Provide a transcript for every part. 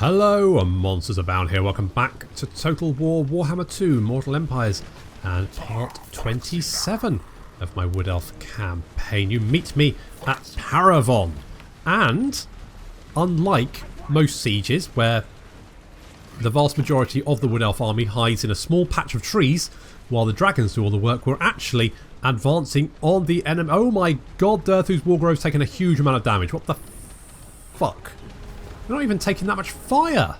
Hello, Monsters Abound here. Welcome back to Total War Warhammer 2 Mortal Empires and part 27 of my Wood Elf campaign. You meet me at Paravon, and unlike most sieges where the vast majority of the Wood Elf army hides in a small patch of trees while the dragons do all the work, we're actually advancing on the enemy. Oh my god, Durthu's Wargrove's taken a huge amount of damage. What the fuck? We're not even taking that much fire.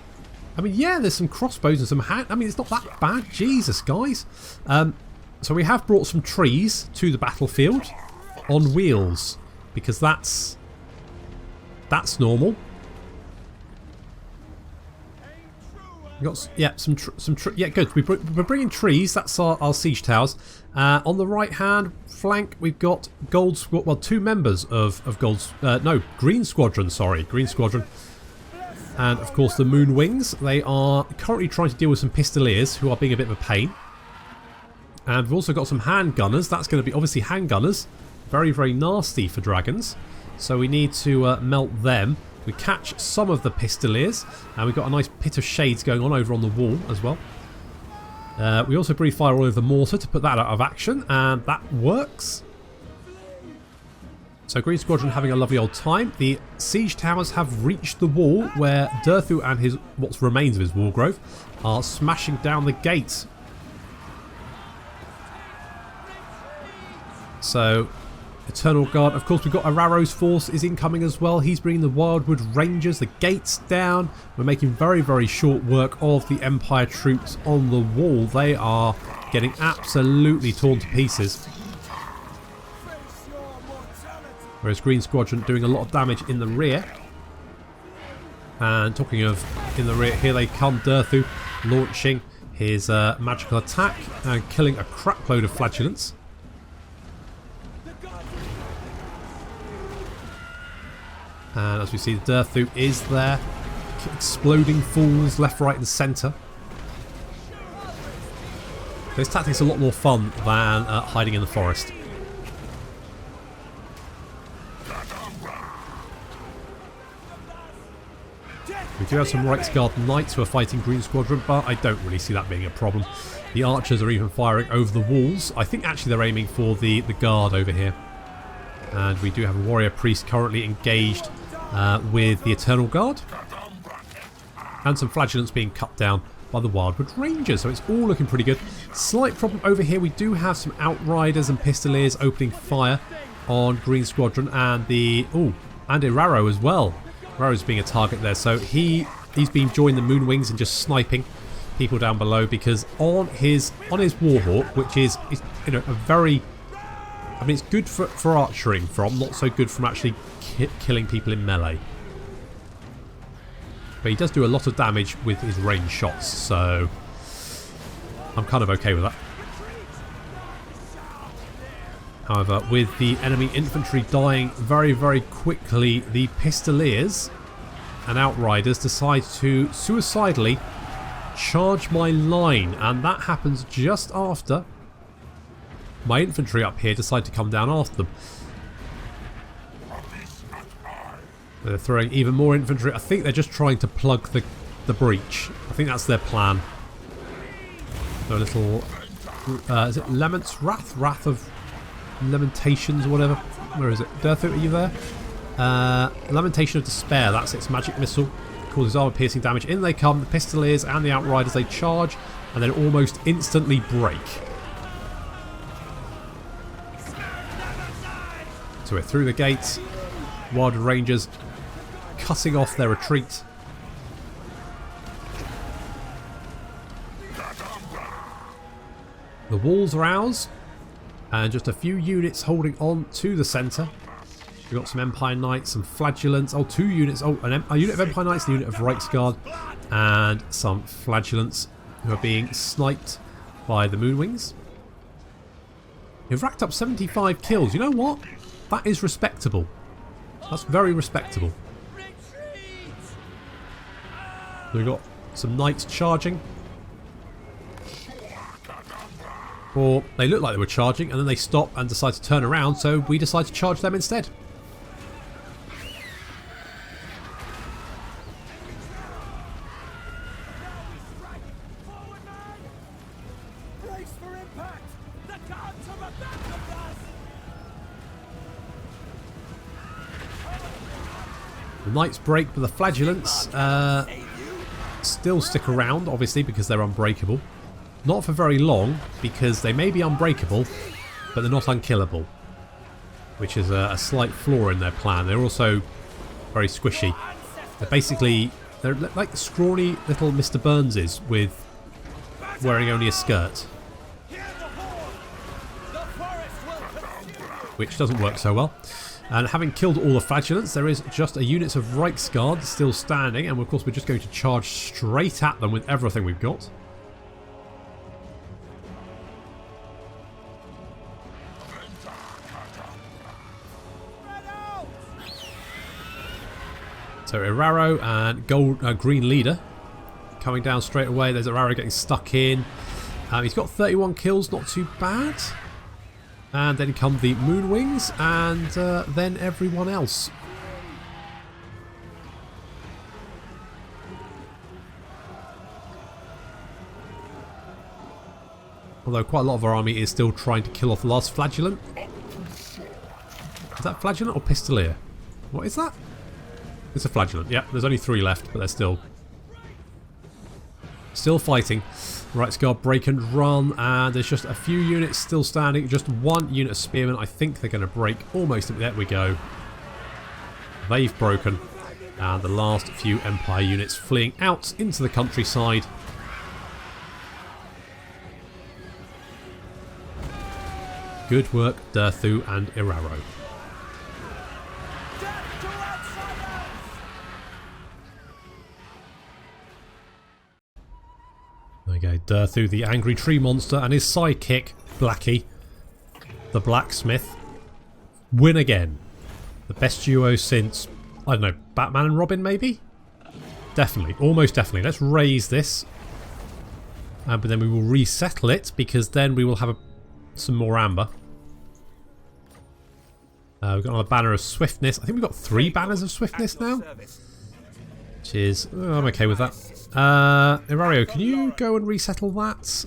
I mean, yeah, there's some crossbows and some hand. I mean, it's not that bad. Jesus, guys. So we have brought some trees to the battlefield on wheels because that's normal. We got yeah, good. We're bringing trees. That's our siege towers. On the right hand flank, we've got two members of Green Squadron. Sorry, Green Squadron. And of course the Moon Wings. They are currently trying to deal with some Pistoliers who are being a bit of a pain. And we've also got some handgunners. That's going to be obviously handgunners. Very, very nasty for dragons. So we need to melt them. We catch some of the Pistoliers. And we've got a nice pit of shades going on over on the wall as well. We also breathe fire all over the mortar to put that out of action. And that works. So Green Squadron having a lovely old time. The siege towers have reached the wall where Durthu and what remains of his Wargrove are smashing down the gates. So Eternal Guard, of course we've got Araro's force is incoming as well. He's bringing the Wildwood Rangers, the gates down. We're making very, very short work of the Empire troops on the wall. They are getting absolutely torn to pieces. Whereas Green Squadron doing a lot of damage in the rear. And talking of in the rear, here they come, Durthu launching his magical attack and killing a crap load of flagellants. And as we see, Durthu is there, exploding fools left, right and centre. This tactic's a lot more fun than hiding in the forest. We do have some Reiksguard Knights who are fighting Green Squadron, but I don't really see that being a problem. The archers are even firing over the walls. I think actually they're aiming for the guard over here. And we do have a warrior priest currently engaged with the Eternal Guard. And some flagellants being cut down by the Wildwood Rangers. So it's all looking pretty good. Slight problem over here. We do have some Outriders and Pistoliers opening fire on Green Squadron and and Iraro as well. Raro's being a target there, so he's been joining the Moon Wings and just sniping people down below because on his Warhawk, which is a very, I mean, it's good for archering from, not so good from actually killing people in melee. But he does do a lot of damage with his range shots, so I'm kind of okay with that. However, with the enemy infantry dying very, very quickly, the Pistoliers and Outriders decide to suicidally charge my line. And that happens just after my infantry up here decide to come down after them. They're throwing even more infantry. I think they're just trying to plug the breach. I think that's their plan. A little... is it Lament's Wrath? Wrath of... Lamentations or whatever. Where is it? Durthu, are you there? Lamentation of Despair. That's its magic missile. Causes armor-piercing damage. In they come. The Pistoliers and the Outriders, they charge and then almost instantly break. So we're through the gates. Wildwood Rangers cutting off their retreat. The walls are ours. And just a few units holding on to the centre. We've got some Empire Knights, some Flagellants. Oh, 2 units. Oh, a unit of Empire Knights and a unit of Reiksguard. And some Flagellants who are being sniped by the Moonwings. We've racked up 75 kills. You know what? That is respectable. That's very respectable. We've got some Knights charging. Or they look like they were charging and then they stop and decide to turn around, so we decide to charge them instead. The knights break, but the flagellants still stick around, obviously, because they're unbreakable. Not for very long, because they may be unbreakable, but they're not unkillable, which is a slight flaw in their plan. They're also very squishy. They're like scrawny little Mr. Burnses with wearing only a skirt, which doesn't work so well. And having killed all the flagellants, there is just a unit of Reiksguard still standing, and of course we're just going to charge straight at them with everything we've got. So Iraro and green leader coming down straight away. There's Iraro getting stuck in. He's got 31 kills, not too bad. And then come the Moonwings, and then everyone else. Although quite a lot of our army is still trying to kill off the last flagellant. Is that flagellant or pistolier? What is that? It's a flagellant. Yeah, there's only 3 left, but they're still fighting. Reiksguard break and run, and there's just a few units still standing. Just 1 unit of spearmen. I think they're going to break almost. There we go. They've broken. And the last few Empire units fleeing out into the countryside. Good work, Durthu and Iraro. Okay, Durthu, the angry tree monster, and his sidekick, Blackie, the blacksmith, win again. The best duo since, I don't know, Batman and Robin maybe? Definitely, almost definitely. Let's raise this. But then we will resettle it, because then we will have some more amber. We've got another banner of swiftness. I think we've got 3 banners of swiftness now. Which is, I'm okay with that. Irario, can you go and resettle that?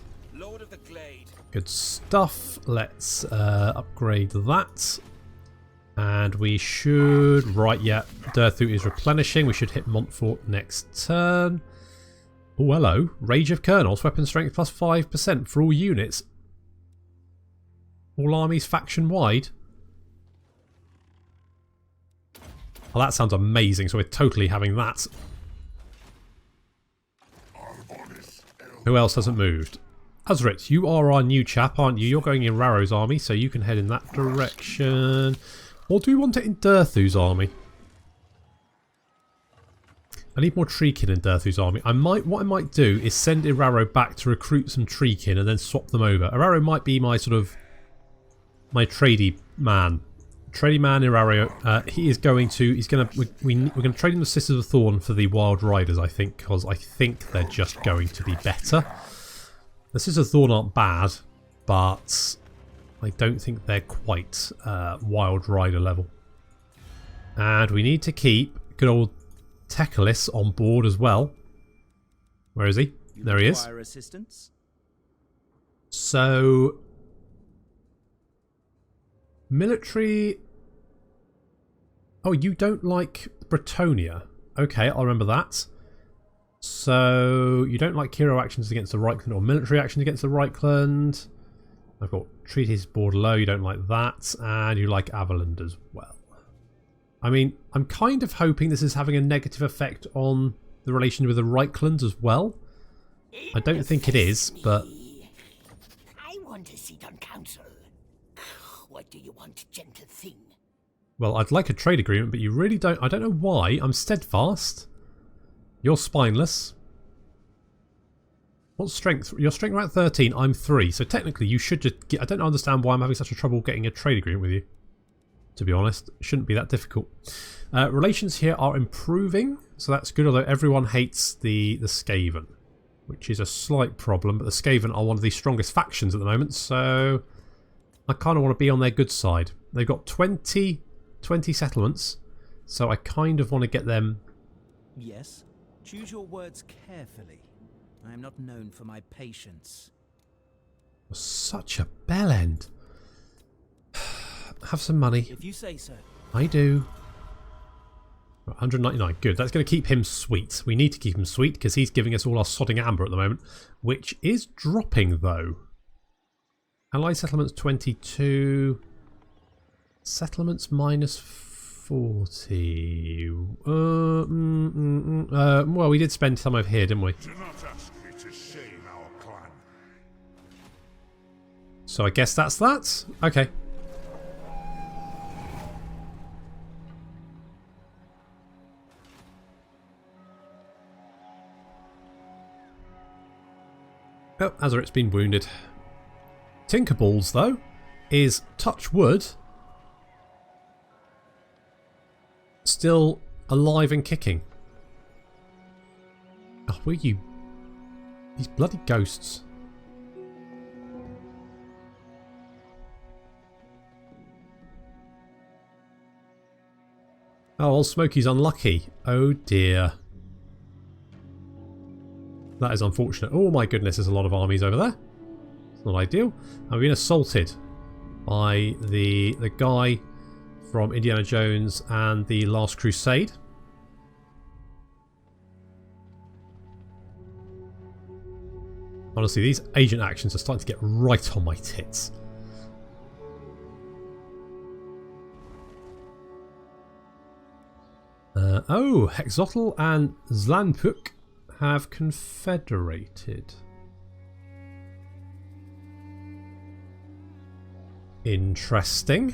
Good stuff. Let's upgrade that. And we should... Right, yeah. Durthu is replenishing. We should hit Montfort next turn. Oh, hello. Rage of Colonels. Weapon strength plus 5% for all units. All armies faction-wide. Oh, that sounds amazing. So we're totally having that. Who else hasn't moved? Azrit, you are our new chap, aren't you? You're going in Raro's army, so you can head in that direction. Or do we want it in Durthu's army? I need more Treekin in Durthu's army. What I might do is send Iraro back to recruit some Treekin and then swap them over. Iraro might be my sort of... my tradey man. Trading man Iraro, he is going to... we're going to trade him the Sisters of Thorn for the Wild Riders, I think, because I think they're just going to be better. The Sisters of Thorn aren't bad, but I don't think they're quite Wild Rider level. And we need to keep good old Tekalis on board as well. Where is he? There he is. Assistance? So... military... Oh, you don't like Bretonnia. Okay, I'll remember that. So, you don't like hero actions against the Reichland or military actions against the Reichland. I've got treaties Bordeaux, you don't like that. And you like Averland as well. I mean, I'm kind of hoping this is having a negative effect on the relation with the Reichland as well. I don't think it is, but... I want to sit on council. What do you want, gentle thing? Well, I'd like a trade agreement, but you really don't... I don't know why. I'm steadfast. You're spineless. What's strength? Your strength rank 13, I'm 3. So technically you should just get... I don't understand why I'm having such a trouble getting a trade agreement with you. To be honest. It shouldn't be that difficult. Relations here are improving. So that's good, although everyone hates the Skaven. Which is a slight problem. But the Skaven are one of the strongest factions at the moment. So I kind of want to be on their good side. They've got 20 settlements. So I kind of want to get them... Yes. Choose your words carefully. I am not known for my patience. Such a bell end. Have some money. If you say so. I do. 199. Good. That's going to keep him sweet. We need to keep him sweet because he's giving us all our sodding amber at the moment, which is dropping though. Allied settlements 22. Settlements minus 40. Well, we did spend some over here, didn't we? Do not ask me to shame our clan. So I guess that's that. Okay. Oh, Azerit's been wounded. Tinkerballs, though, is touch wood. Still alive and kicking. Oh, were you? These bloody ghosts. Oh, old Smokey's unlucky. Oh dear. That is unfortunate. Oh my goodness, there's a lot of armies over there. It's not ideal. I've been assaulted by the guy from Indiana Jones and the Last Crusade. Honestly, these agent actions are starting to get right on my tits. Oh, Hexotl and Zlanpuk have confederated. Interesting.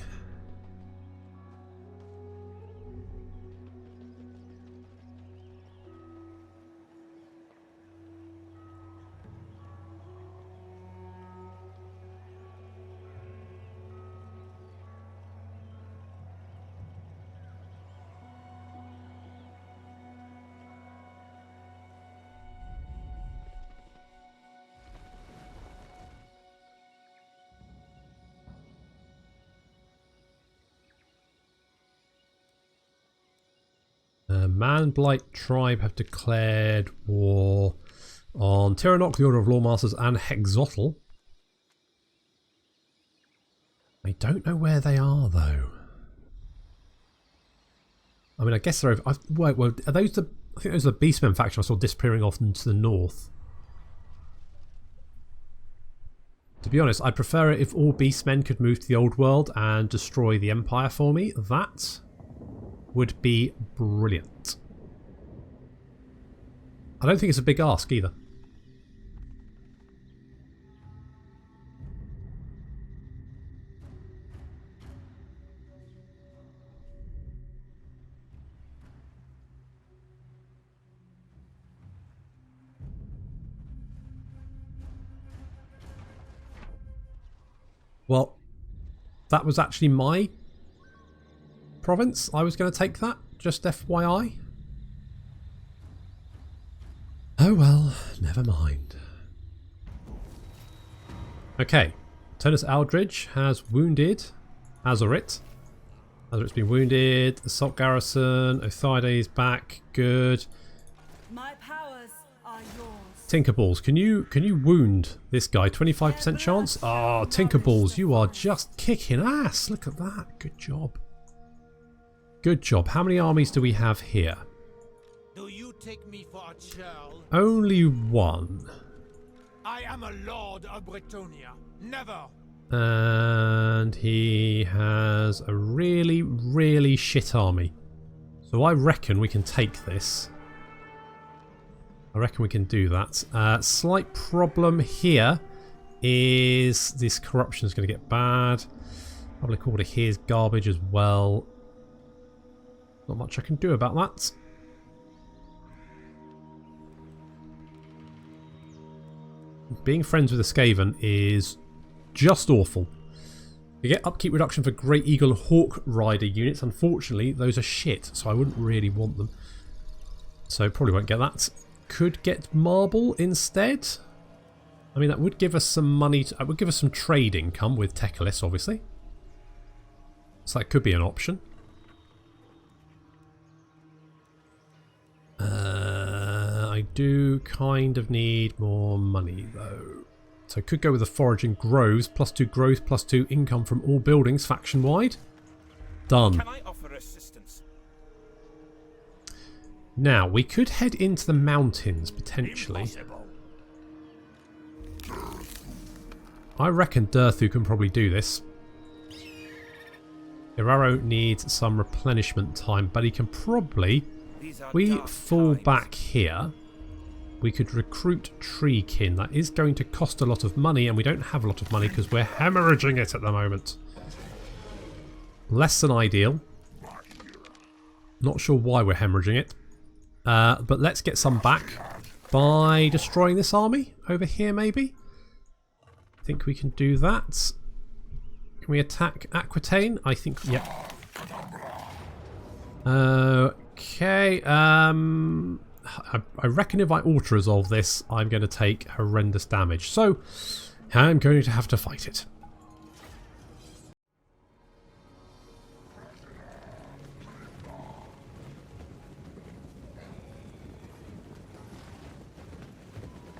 Man-Blight tribe have declared war on Tyrannoc, the Order of Lawmasters, and Hexotl. I don't know where they are, though. I mean, I guess they're over... Wait, well, are those the... I think those are the Beastmen faction I saw disappearing off into the north. To be honest, I'd prefer it if all Beastmen could move to the old world and destroy the Empire for me. That would be brilliant. I don't think it's a big ask either. Well, that was actually my province. I was going to take that, just FYI. Oh well, never mind. Okay, Turnus Aldridge has wounded Azerit. Azerit's been wounded. Assault garrison. Othides back. Good. My powers are yours. Tinkerballs, can you wound this guy? 25% chance? Oh, Tinkerballs, you are just kicking ass. Look at that. Good job. Good job. How many armies do we have here? Do you take me for a churl? Only one. I am a lord of Bretonnia. Never. And he has a really, really shit army. So I reckon we can take this. I reckon we can do that. Slight problem here is this corruption is going to get bad. Public order here is garbage as well. Not much I can do about that. Being friends with a Skaven is just awful. You get upkeep reduction for Great Eagle and Hawk Rider units. Unfortunately, those are shit, so I wouldn't really want them. So probably won't get that. Could get marble instead. I mean, that would give us some money. That would give us some trade income with Tekalis, obviously. So that could be an option. I do kind of need more money, though. So could go with the foraging groves. +2 growth, +2 income from all buildings faction wide. Done. Can I offer assistance? Now we could head into the mountains potentially. Impossible. I reckon Durthu can probably do this. Iraro needs some replenishment time, but he can probably... We fall back here. We could recruit Treekin. That is going to cost a lot of money, and we don't have a lot of money because we're hemorrhaging it at the moment. Less than ideal. Not sure why we're hemorrhaging it. But let's get some back by destroying this army over here maybe. I think we can do that. Can we attack Aquitaine? I think, yeah. Okay. I reckon if I auto-resolve this, I'm going to take horrendous damage. So, I'm going to have to fight it.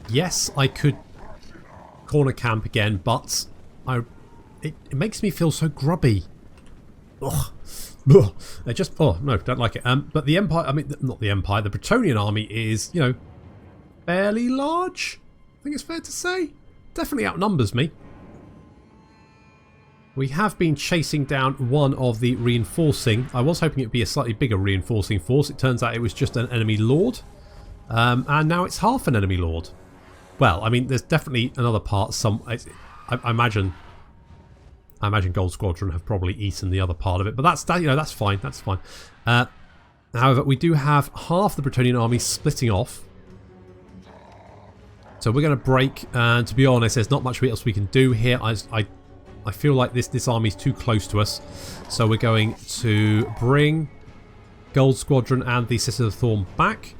Yes, I could corner camp again, but it makes me feel so grubby. Ugh. Ugh. They just... Oh, no, don't like it. But the Empire... I mean, not the Empire. The Bretonnian army is, you know, fairly large. I think it's fair to say. Definitely outnumbers me. We have been chasing down one of the reinforcing. I was hoping it would be a slightly bigger reinforcing force. It turns out it was just an enemy lord. And now it's half an enemy lord. Well, I mean, there's definitely another part. I imagine Gold Squadron have probably eaten the other part of it, but that's fine. That's fine. However, we do have half the Bretonnian army splitting off, so we're going to break. And to be honest, there's not much else we can do here. I feel like this army is too close to us, so we're going to bring Gold Squadron and the Sisters of Thorn back.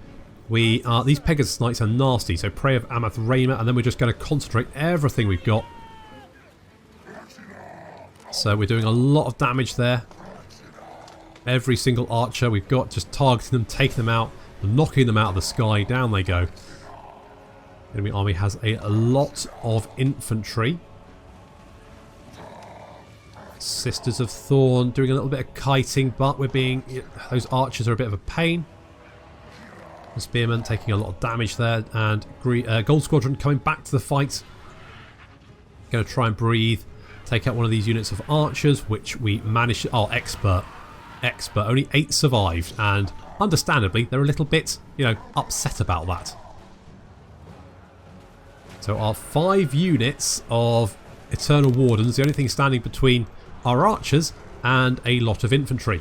These Pegasus Knights are nasty, so Prey of Amath Raymer, and then we're just going to concentrate everything we've got. So we're doing a lot of damage there. Every single archer we've got, just targeting them, taking them out, knocking them out of the sky. Down they go. Enemy army has a lot of infantry. Sisters of Thorn doing a little bit of kiting, but those archers are a bit of a pain. The spearmen taking a lot of damage there, and Gold Squadron coming back to the fight. Going to try and breathe, take out one of these units of archers, which we managed. Oh, expert. Only 8 survived, and understandably, they're a little bit, upset about that. So our 5 units of Eternal Wardens, the only thing standing between our archers and a lot of infantry.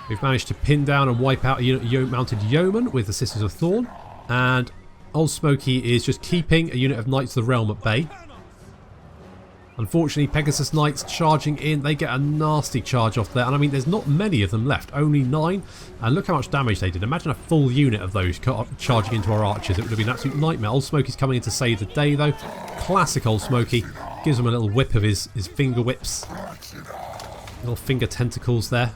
We've managed to pin down and wipe out a unit of mounted yeomen with the Sisters of Thorn, and Old Smoky is just keeping a unit of Knights of the Realm at bay. Unfortunately, Pegasus Knights charging in, they get a nasty charge off there, and I mean there's not many of them left, only 9, and look how much damage they did. Imagine a full unit of those charging into our archers. It would have been an absolute nightmare. Old Smoky's coming in to save the day though. Classic Old Smoky. Gives him a little whip of his finger whips. Little finger tentacles there.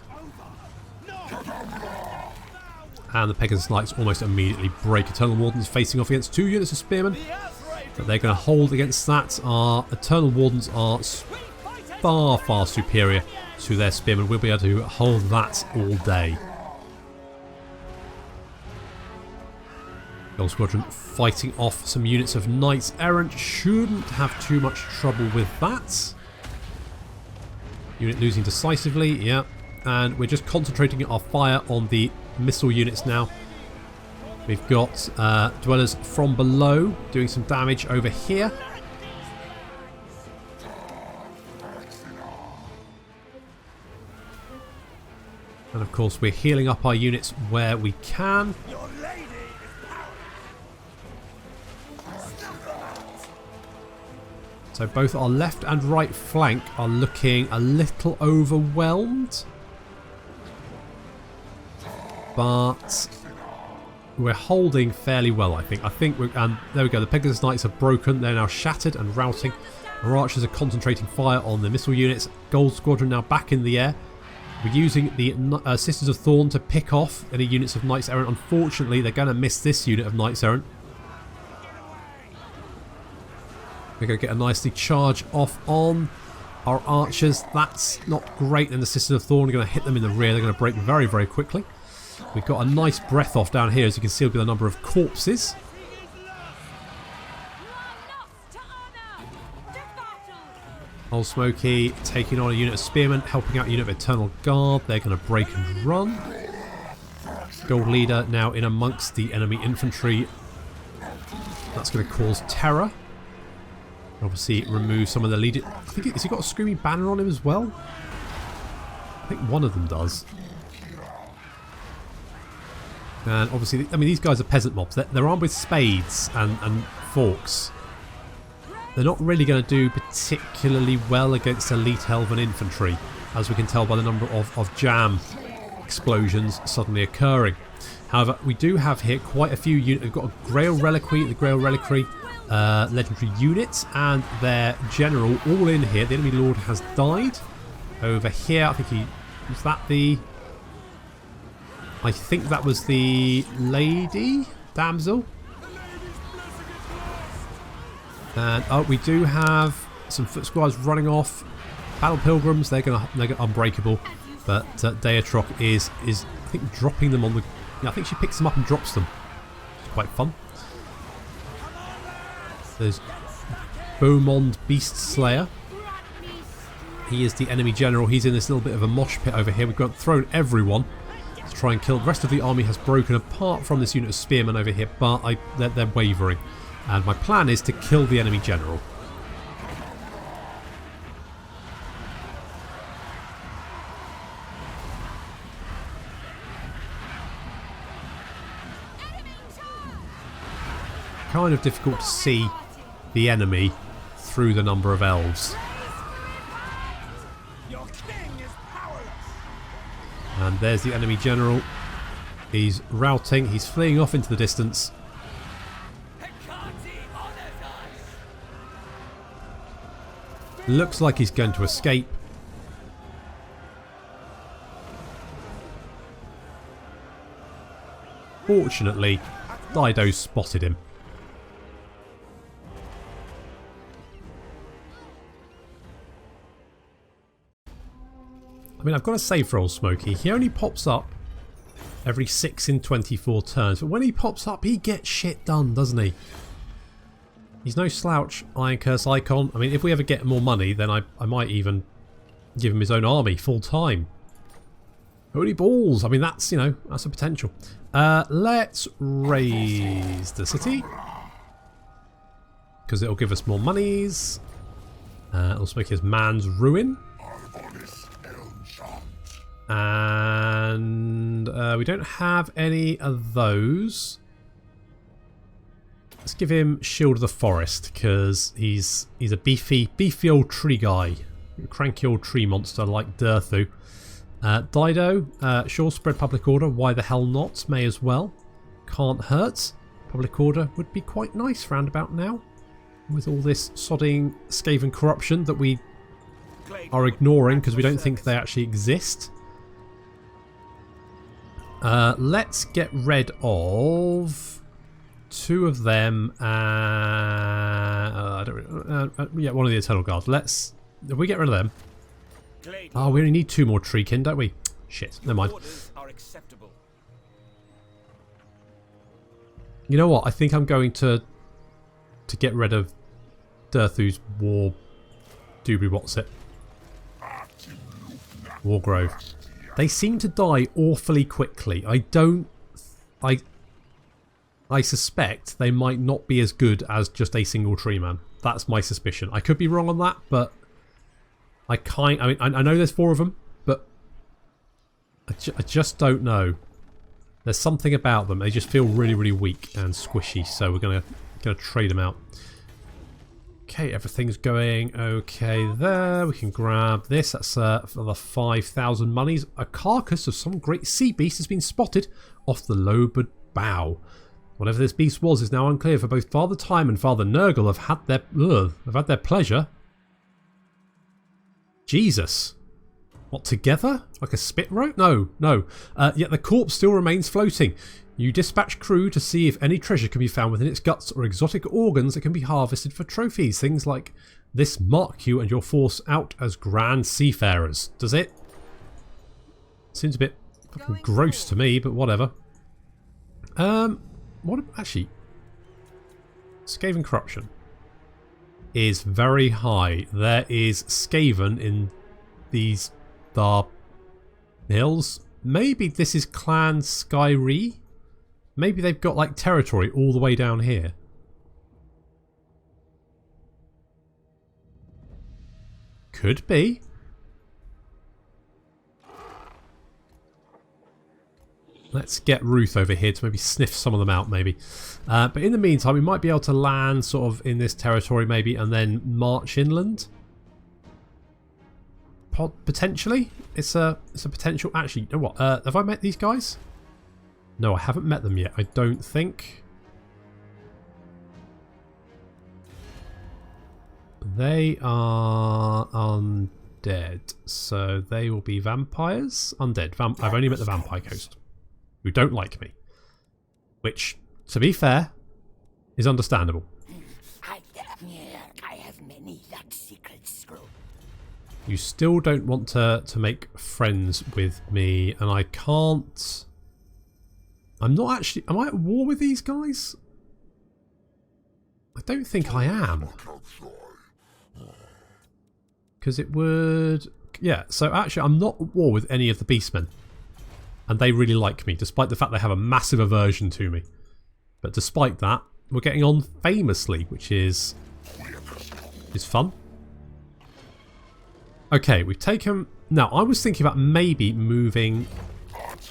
And the Pegasus Knights almost immediately break. Eternal Wardens facing off against 2 units of Spearmen. But they're going to hold against that. Our Eternal Wardens are far, far superior to their Spearmen. We'll be able to hold that all day. Gold Squadron fighting off some units of Knights Errant. Shouldn't have too much trouble with that. Unit losing decisively, yeah. And we're just concentrating our fire on the missile units now. We've got Dwellers from below doing some damage over here. And of course we're healing up our units where we can. So both our left and right flank are looking a little overwhelmed. But we're holding fairly well, I think. And there we go. The Pegasus Knights are broken. They're now shattered and routing. Our archers are concentrating fire on the missile units. Gold Squadron now back in the air. We're using the Sisters of Thorn to pick off any units of Knights Errant. Unfortunately, they're going to miss this unit of Knights Errant. We're going to get a nicely charge off on our archers. That's not great. And the Sisters of Thorn are going to hit them in the rear. They're going to break very, very quickly. We've got a nice breath off down here, as you can see, with the number of corpses. Old Smoky taking on a unit of spearmen, helping out a unit of Eternal Guard. They're going to break and run. Gold Leader now in amongst the enemy infantry. That's going to cause terror. Obviously remove some of the leader. I think has he got a screaming banner on him as well? I think one of them does. And obviously, I mean, these guys are peasant mobs. They're armed with spades and forks. They're not really going to do particularly well against elite elven infantry, as we can tell by the number of jam explosions suddenly occurring. However, we do have here quite a few units. We've got a Grail Reliquary, the Grail Reliquary legendary units, and their general all in here. The enemy lord has died. Over here, I think he... Was that the... I think that was the lady? Damsel? And oh, we do have some foot squads running off. Battle Pilgrims, they're gonna unbreakable. But Daetroc is I think dropping them on the... Yeah, I think she picks them up and drops them. It's quite fun. There's Beaumont Beast Slayer. He is the enemy general. He's in this little bit of a mosh pit over here. We've got thrown everyone to try and kill. The rest of the army has broken apart from this unit of spearmen over here, but they're wavering. And my plan is to kill the enemy general. Kind of difficult to see the enemy through the number of elves. And there's the enemy general. He's routing. He's fleeing off into the distance. Looks like he's going to escape. Fortunately, Dido spotted him. I mean, I've got to say for old Smokey, he only pops up every 6 in 24 turns. But when he pops up, he gets shit done, doesn't he? He's no slouch, Iron Curse Icon. I mean, if we ever get more money, then I might even give him his own army full time. Holy balls! I mean, that's, you know, that's a potential. Let's raise the city, because it'll give us more monies. It'll make his man's ruin. And we don't have any of those. Let's give him Shield of the Forest, because he's a beefy old tree guy. A cranky old tree monster like Durthu. Dido, sure, spread public order. Why the hell not? May as well. Can't hurt. Public order would be quite nice round about now, with all this sodding Skaven corruption that we are ignoring because we don't think they actually exist. Let's get rid of 2 of them. I don't. Yeah, one of the Eternal Guard. If we get rid of them. Oh, we only need 2 more Treekin, don't we? Shit, never mind. You know what? I think I'm going to get rid of Durthu's War Doobie What's it? Wargrove. They seem to die awfully quickly. I suspect they might not be as good as just a single tree man. That's my suspicion. I could be wrong on that, but I know there's 4 of them, but I just don't know. There's something about them. They just feel really, really weak and squishy. So we're gonna trade them out. Okay, everything's going okay there. We can grab this. That's for the 5,000 monies. A carcass of some great sea beast has been spotted off the Lobard Bow. Whatever this beast was is now unclear, for both Father Time and Father Nurgle have had their pleasure. Jesus. What, together? Like a spit rope? No, no. Yet the corpse still remains floating. You dispatch crew to see if any treasure can be found within its guts or exotic organs that can be harvested for trophies. Things like this mark you and your force out as grand seafarers. Does it? Seems a bit fucking gross to me, but whatever. What actually? Skaven corruption is very high. There is Skaven in these hills. Maybe this is Clan Skyri. Maybe they've got like territory all the way down here. Could be. Let's get Ruth over here to maybe sniff some of them out, maybe. But in the meantime, we might be able to land sort of in this territory, maybe, and then march inland. Potentially. It's a potential. Actually, you know what? Have I met these guys? No, I haven't met them yet. I don't think. They are undead, so they will be vampires. Undead. I've only met the vampire coast, who don't like me. Which, to be fair, is understandable. I have many that secret scroll. You still don't want to make friends with me, and I can't... I'm not actually... Am I at war with these guys? I don't think I am. Because it would... Yeah, so actually I'm not at war with any of the beastmen. And they really like me, despite the fact they have a massive aversion to me. But despite that, we're getting on famously, which is fun. Okay, we've taken... Now, I was thinking about maybe moving...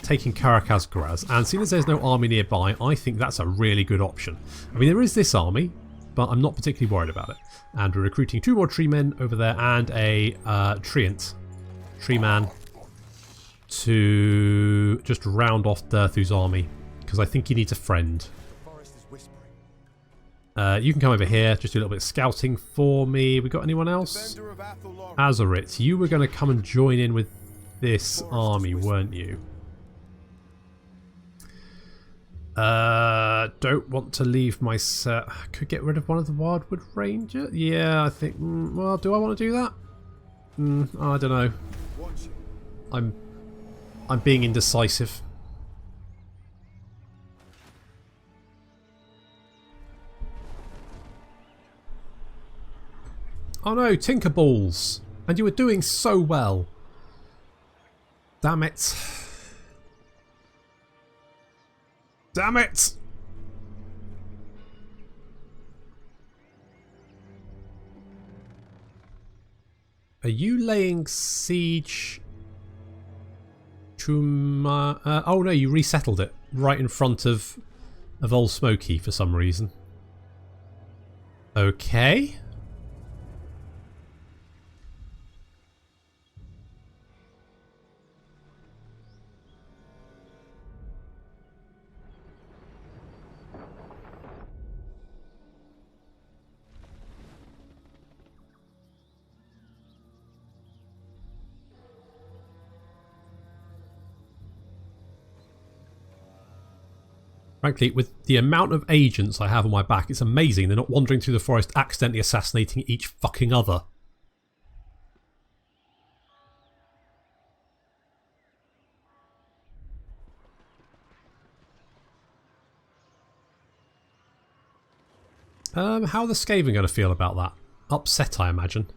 Taking Karakazgraz, and seeing as there's no army nearby, I think that's a really good option. I mean, there is this army, but I'm not particularly worried about it. And we're recruiting 2 more tree men over there and a tree man, to just round off Durthu's army, because I think he needs a friend. You can come over here, just do a little bit of scouting for me. We got anyone else? Azarit, you were going to come and join in with this army, weren't you? Don't want to leave my set. Could get rid of one of the Wildwood Ranger. Yeah, I think. Well, do I want to do that? I don't know. I'm being indecisive. Oh no, Tinkerballs! And you were doing so well. Damn it. Damn it! Are you laying siege to my... oh no, you resettled it right in front of Old Smoky for some reason. Okay. Frankly, with the amount of agents I have on my back, it's amazing they're not wandering through the forest accidentally assassinating each fucking other. How are the Skaven going to feel about that? Upset, I imagine.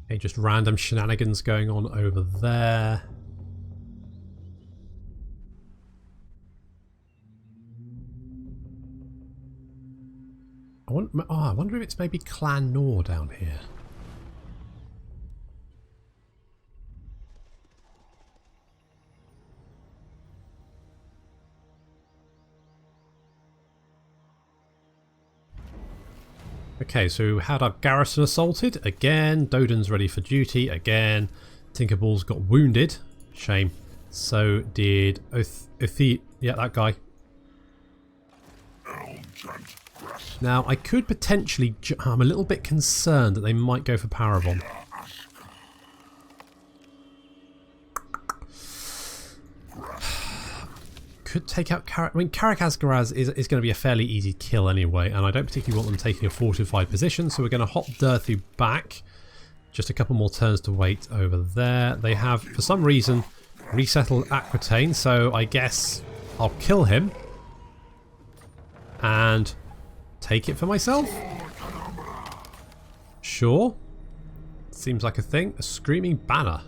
Okay, just random shenanigans going on over there. I wonder if it's maybe Clan Nor down here. Okay, so we had our garrison assaulted. Again, Dodan's ready for duty. Again, Tinkerball's got wounded. Shame. So did yeah, that guy. Now, I could potentially... I'm a little bit concerned that they might go for Parabon. Could take out Karak. I mean, Karak Asgaraz is going to be a fairly easy kill anyway, and I don't particularly want them taking a fortified position, so we're going to hop Durthu back. Just a couple more turns to wait over there. They have, for some reason, resettled Aquitaine, so I guess I'll kill him and take it for myself. Sure. Seems like a thing. A screaming banner.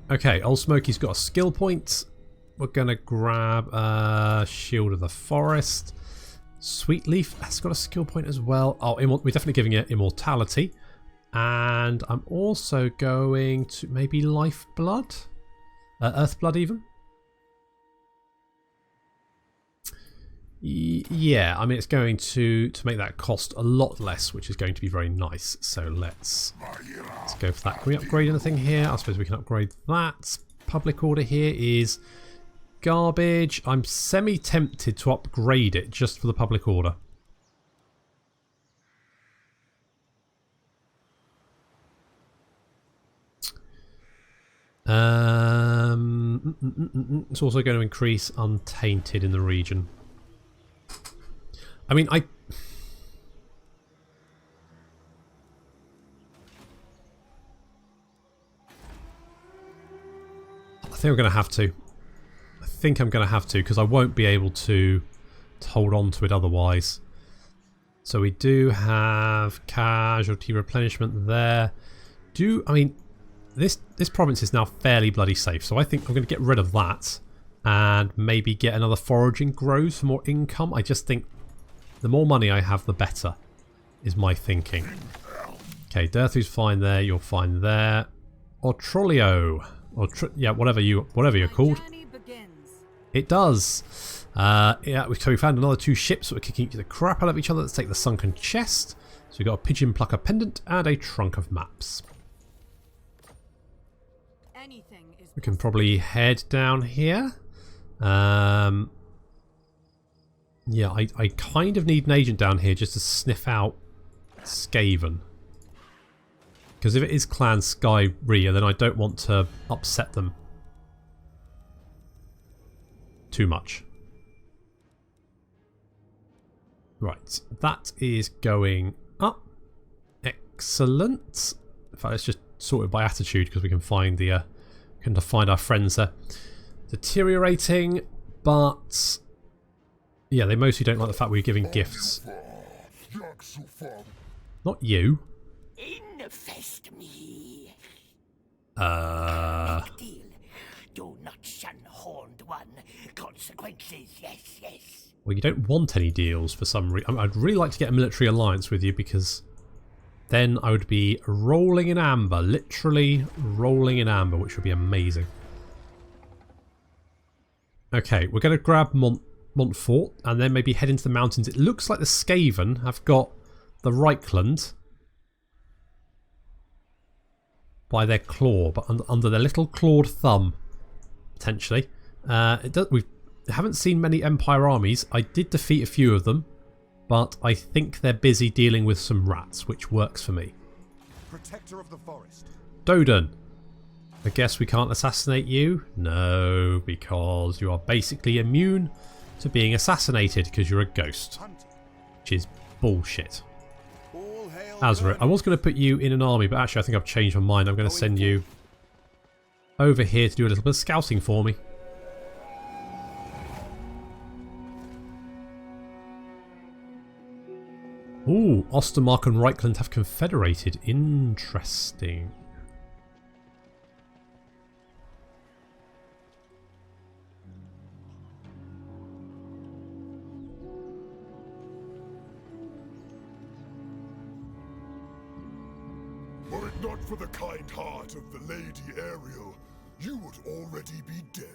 Okay, Old Smokey's got a skill point. We're going to grab Shield of the Forest. Sweetleaf has got a skill point as well. Oh, we're definitely giving it Immortality. And I'm also going to maybe Lifeblood? Earthblood even? Yeah, I mean it's going to make that cost a lot less, which is going to be very nice. So let's go for that. Can we upgrade anything here? I suppose we can upgrade that. Public order here is garbage. I'm semi-tempted to upgrade it just for the public order. It's also going to increase Untainted in the region. I mean, I think I'm going to have to. I think I'm going to have to because I won't be able to hold on to it otherwise. So we do have casualty replenishment there. I mean, this province is now fairly bloody safe, so I think I'm going to get rid of that and maybe get another foraging groves for more income. I just think the more money I have, the better, is my thinking. Okay, Durthu's fine there. You're fine there. Or Trollio, or yeah, whatever you're called. It does. Yeah, so we found another 2 ships that were kicking the crap out of each other. Let's take the sunken chest. So we've got a pigeon plucker pendant and a trunk of maps. We can probably head down here. Yeah, I kind of need an agent down here just to sniff out Skaven. Because if it is Clan Skyria, then I don't want to upset them too much. Right, that is going up. Excellent. In fact, let's just sort it by attitude because we can find the find our friends there. Deteriorating, but yeah, they mostly don't like the fact we're giving gifts. Not you. Infest me. Deal. Do not shun horned one. Consequences, yes, yes. Well, you don't want any deals for some reason. I'd really like to get a military alliance with you because then I would be rolling in amber. Literally rolling in amber, which would be amazing. Okay, we're going to grab Montfort and then maybe head into the mountains. It looks like the Skaven have got the Reichland by their claw, but under their little clawed thumb, potentially. We haven't seen many Empire armies. I did defeat a few of them, but I think they're busy dealing with some rats, which works for me. Protector of the forest. Dodan, I guess we can't assassinate you? No, because you are basically immune to being assassinated because you're a ghost, which is bullshit. Azra, I was going to put you in an army, but actually I think I've changed my mind. I'm going to send you over here to do a little bit of scouting for me. Ooh, Ostermark and Reichland have confederated. Interesting. Were it not for the kind heart of the Lady Ariel, you would already be dead.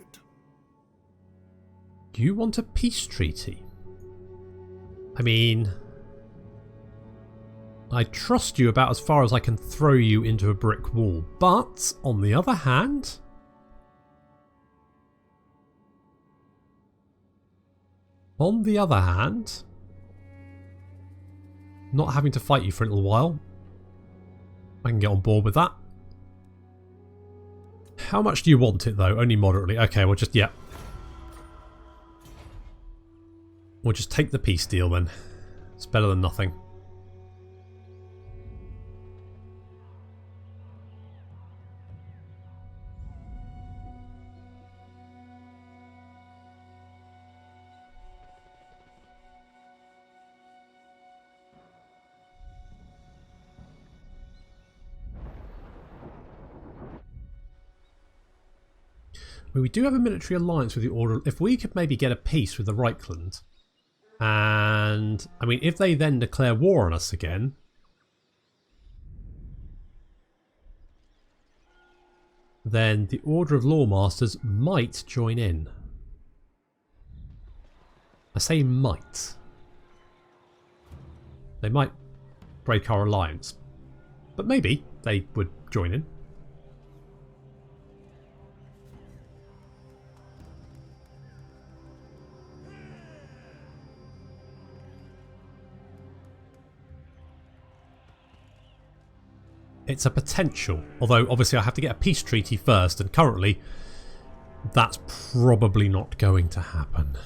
Do you want a peace treaty? I mean, I trust you about as far as I can throw you into a brick wall, but on the other hand, not having to fight you for a little while, I can get on board with that. How much do you want it though? Only moderately. Okay, we'll just, yeah. We'll just take the peace deal then. It's better than nothing. We do have a military alliance with the Order. If we could maybe get a peace with the Reichland, and I mean, if they then declare war on us again, then the Order of Lawmasters might join in. I say might. They might break our alliance, but maybe they would join in. It's a potential, although obviously I have to get a peace treaty first, and currently that's probably not going to happen.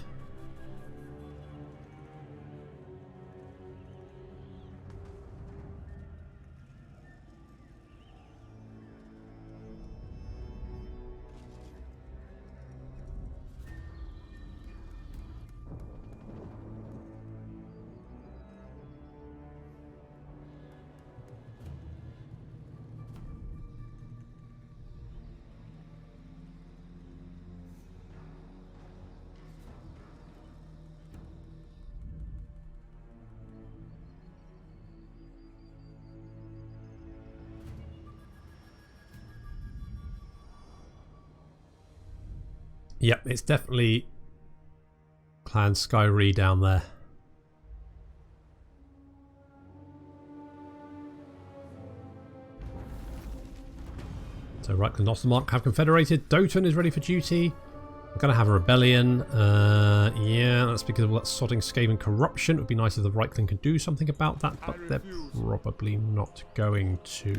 Yep, it's definitely Clan Skyree down there. So Reichland Ostermark have confederated. Doton is ready for duty. I'm going to have a rebellion. Yeah, that's because of all that sodding Skaven corruption. It would be nice if the Reichland could do something about that, but they're probably not going to.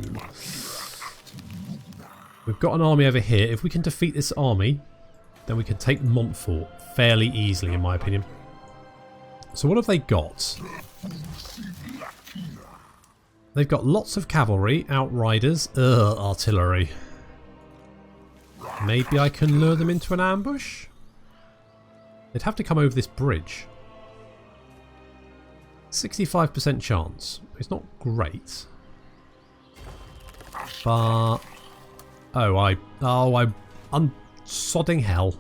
We've got an army over here. If we can defeat this army, then we can take Montfort fairly easily, in my opinion. So what have they got? They've got lots of cavalry, outriders, artillery. Maybe I can lure them into an ambush? They'd have to come over this bridge. 65% chance. It's not great. But... I'm sodding hell.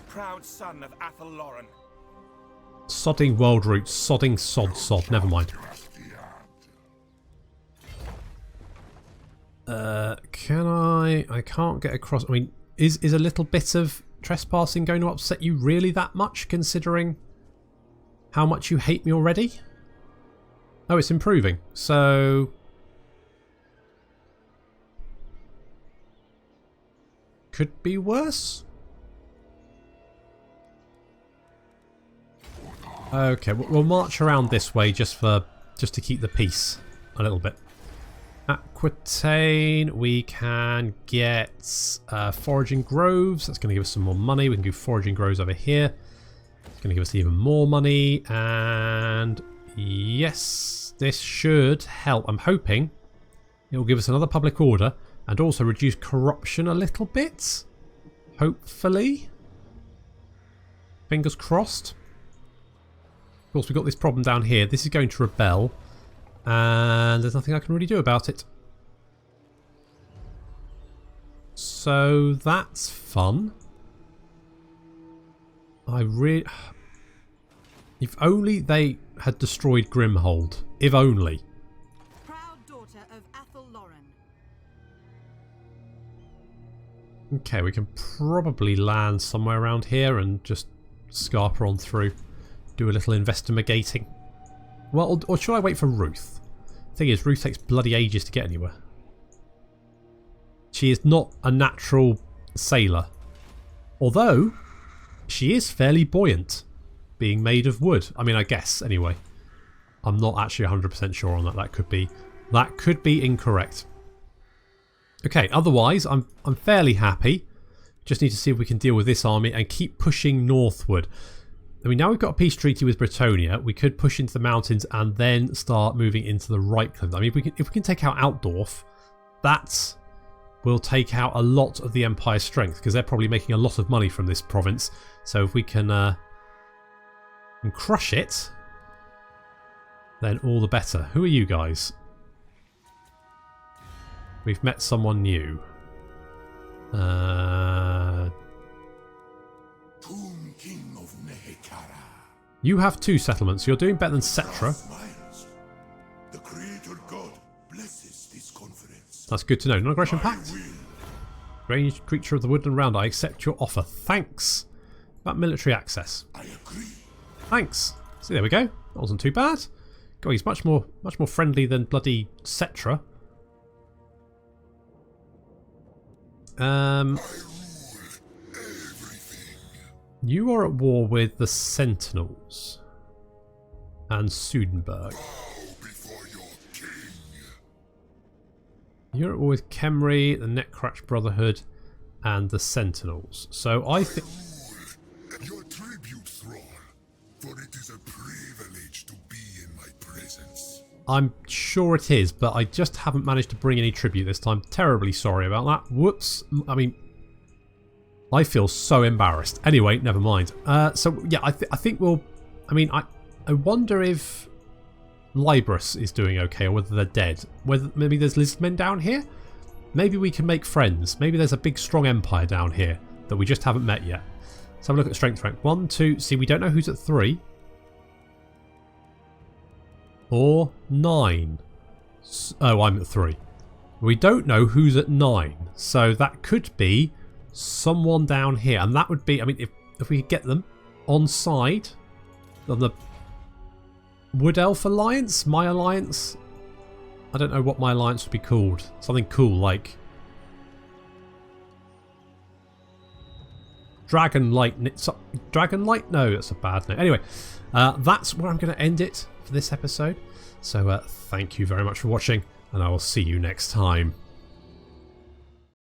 Proud son of Athelloren. Sodding world roots, sodding sod. Never mind. Can I can't get across. I mean, is a little bit of trespassing going to upset you really that much, considering how much you hate me already? Oh, it's improving. So could be worse. Okay, we'll march around this way just to keep the peace a little bit. Aquitaine, we can get foraging groves. That's going to give us some more money. We can do foraging groves over here. It's going to give us even more money. And yes, this should help. I'm hoping it will give us another public order and also reduce corruption a little bit. Hopefully. Fingers crossed. Of course, we've got this problem down here. This is going to rebel. And there's nothing I can really do about it. So that's fun. If only they had destroyed Grimhold. If only. Proud daughter of Athelloren. Okay, we can probably land somewhere around here and just scarper on through. Do a little investigating. Well, or should I wait for Ruth? Thing is, Ruth takes bloody ages to get anywhere. She is not a natural sailor. Although, she is fairly buoyant, being made of wood. I mean, I guess, anyway. I'm not actually 100% sure on that. That could be incorrect. Okay, otherwise, I'm fairly happy. Just need to see if we can deal with this army and keep pushing northward. I mean, now we've got a peace treaty with Bretonnia. We could push into the mountains and then start moving into the Reichland. I mean, if we can take out Altdorf, that will take out a lot of the Empire's strength because they're probably making a lot of money from this province. So if we can crush it, then all the better. Who are you guys? We've met someone new. You have 2 settlements. You're doing better than Cetra. The Creator God blesses this conference. That's good to know. Non-aggression pact. Ranged creature of the woodland round. I accept your offer. Thanks. About military access. I agree. Thanks. See, there we go. That wasn't too bad. God, he's much more friendly than bloody Cetra. You are at war with the Sentinels and Sudenburg. You're at war with Khemri, the Necratch Brotherhood, and the Sentinels. So I think Your tribute, Thrall, for it is a privilege to be in my presence. I'm sure it is, but I just haven't managed to bring any tribute this time. Terribly sorry about that. Whoops. I mean, I feel so embarrassed. Anyway, never mind. So yeah, I think we'll. I mean, I wonder if Librus is doing okay or whether they're dead. Whether maybe there's lizardmen down here. Maybe we can make friends. Maybe there's a big strong empire down here that we just haven't met yet. Let's have a look at strength rank. 1, 2. See, we don't know who's at 3 or 9. Oh, I'm at 3. We don't know who's at 9, so that could be someone down here, and that would be. I mean, if we could get them on side on the Wood Elf Alliance, my alliance. I don't know what my alliance would be called. Something cool like Dragonlight? No, that's a bad name. Anyway, that's where I'm going to end it for this episode. So thank you very much for watching, and I will see you next time.